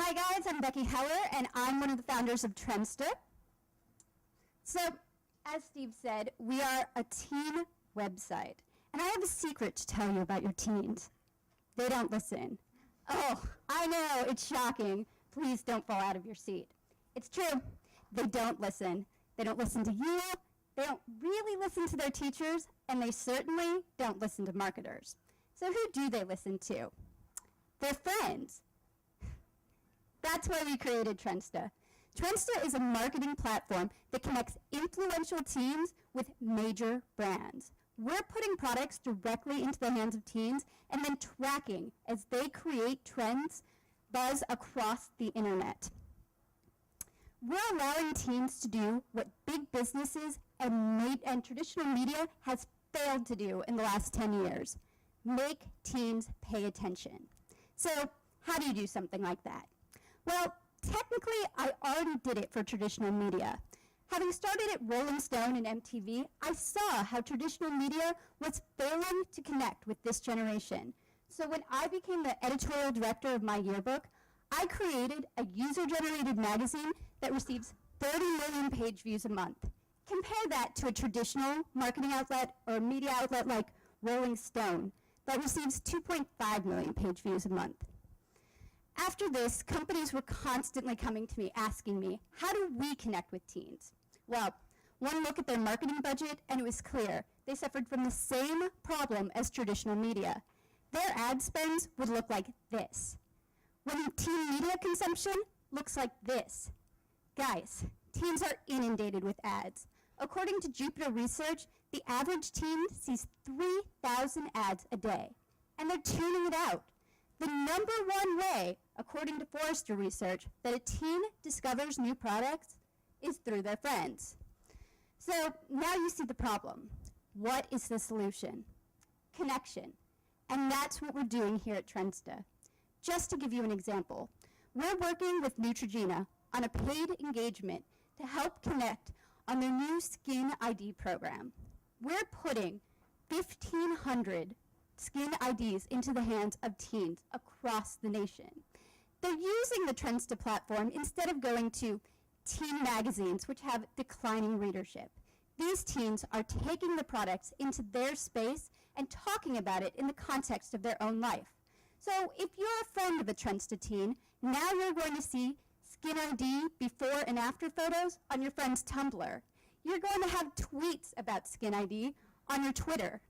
Hi guys, I'm Becky Heller and I'm one of the founders of Trendsta. So, as Steve said, we are a teen website. And I have a secret to tell you about your teens. They don't listen. Oh, I know, it's shocking. Please don't fall out of your seat. It's true, they don't listen. They don't listen to you, they don't really listen to their teachers, and they certainly don't listen to marketers. So who do they listen to? Their friends. That's why we created Trendsta. Trendsta is a marketing platform that connects influential teens with major brands. We're putting products directly into the hands of teens and then tracking as they create trends, buzz across the internet. We're allowing teens to do what big businesses and traditional media has failed to do in the last 10 years. Make teens pay attention. So how do you do something like that? Well, technically, I already did it for traditional media. Having started at Rolling Stone and MTV, I saw how traditional media was failing to connect with this generation. So when I became the editorial director of my yearbook, I created a user-generated magazine that receives 30 million page views a month. Compare that to a traditional marketing outlet or media outlet like Rolling Stone that receives 2.5 million page views a month. After this, companies were constantly coming to me asking me, how do we connect with teens? Well, one look at their marketing budget and it was clear they suffered from the same problem as traditional media. Their ad spends would look like this. When teen media consumption looks like this. Guys, teens are inundated with ads. According to Jupiter Research, the average teen sees 3,000 ads a day, and they're tuning it out. The number one way, according to Forrester Research, that a teen discovers new products is through their friends. So now you see the problem. What is the solution? Connection. And that's what we're doing here at Trendsta. Just to give you an example, we're working with Neutrogena on a paid engagement to help connect on their new Skin ID program. We're putting 1,500 Skin IDs into the hands of teens across the nation. They're using the Trendsta platform instead of going to teen magazines, which have declining readership. These teens are taking the products into their space and talking about it in the context of their own life. So if you're a friend of a Trendsta teen, now you're going to see Skin ID before and after photos on your friend's Tumblr. You're going to have tweets about Skin ID on your Twitter.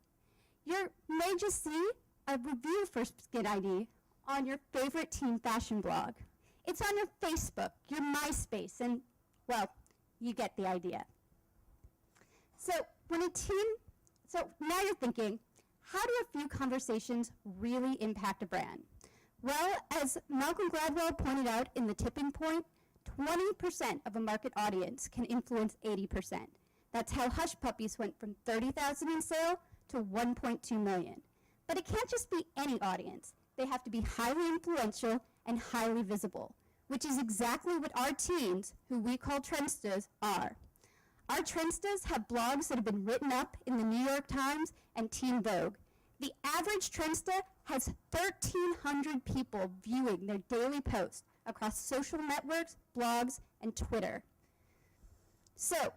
You may just see a review for Skin ID on your favorite teen fashion blog. It's on your Facebook, your MySpace, and, well, you get the idea. So now you're thinking, how do a few conversations really impact a brand? Well, as Malcolm Gladwell pointed out in The Tipping Point, 20% of a market audience can influence 80%. That's how Hush Puppies went from 30,000 in sale to 1.2 million. But it can't just be any audience. They have to be highly influential and highly visible, which is exactly what our teens, who we call Trendstas, are. Our Trendstas have blogs that have been written up in the New York Times and Teen Vogue. The average Trendsta has 1,300 people viewing their daily posts across social networks, blogs, and Twitter. So,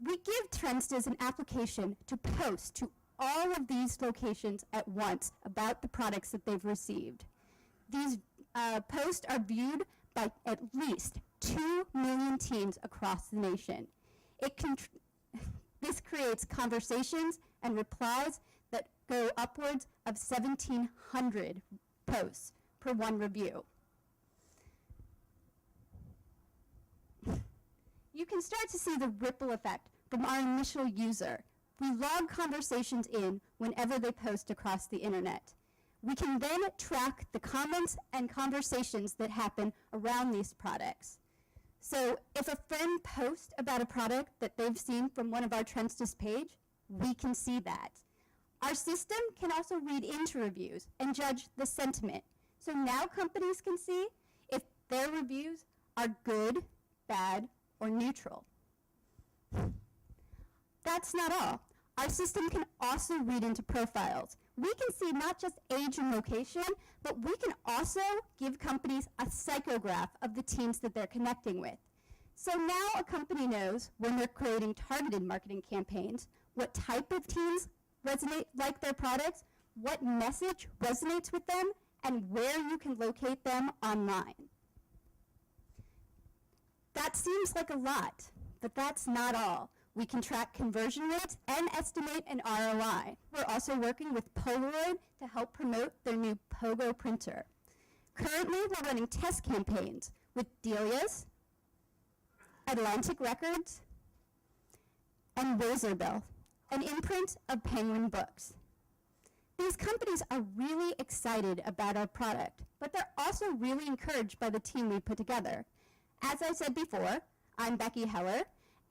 we give Trendstas an application to post to all of these locations at once about the products that they've received. These posts are viewed by at least 2 million teens across the nation. This creates conversations and replies that go upwards of 1,700 posts per one review. You can start to see the ripple effect from our initial user. We log conversations in whenever they post across the internet. We can then track the comments and conversations that happen around these products. So if a friend posts about a product that they've seen from one of our Trendstas page, we can see that. Our system can also read into reviews and judge the sentiment. So now companies can see if their reviews are good, bad, or neutral. That's not all. Our system can also read into profiles. We can see not just age and location, but we can also give companies a psychograph of the teams that they're connecting with. So now a company knows when they're creating targeted marketing campaigns, what type of teams resonate like their products, what message resonates with them, and where you can locate them online. That seems like a lot, but that's not all. We can track conversion rates and estimate an ROI. We're also working with Polaroid to help promote their new Pogo printer. Currently, we're running test campaigns with Delia's, Atlantic Records, and Razorbill, an imprint of Penguin Books. These companies are really excited about our product, but they're also really encouraged by the team we put together. As I said before, I'm Becky Heller,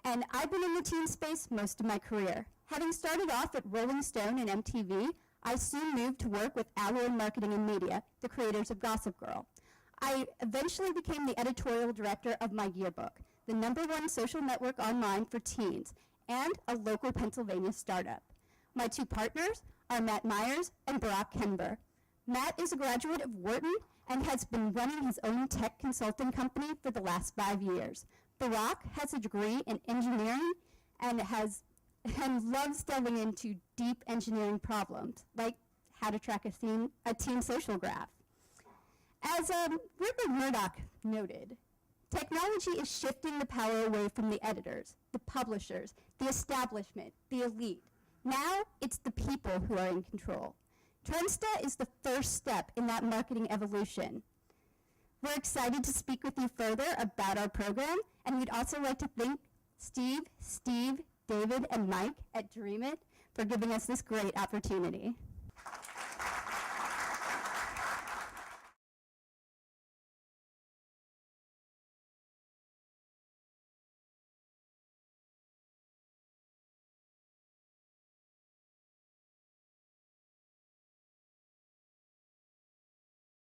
and I've been in the teen space most of my career. Having started off at Rolling Stone and MTV, I soon moved to work with Alloy Marketing and Media, the creators of Gossip Girl. I eventually became the editorial director of My Yearbook, the #1 social network online for teens, and a local Pennsylvania startup. My two partners are Matt Myers and Barack Kenber. Matt is a graduate of Wharton and has been running his own tech consulting company for the last 5 years. Barack has a degree in engineering and loves delving into deep engineering problems, like how to track a teen social graph. As Rupert Murdoch noted, technology is shifting the power away from the editors, the publishers, the establishment, the elite. Now it's the people who are in control. Trendsta is the first step in that marketing evolution. We're excited to speak with you further about our program, and we'd also like to thank Steve, David, and Mike at DreamIt for giving us this great opportunity.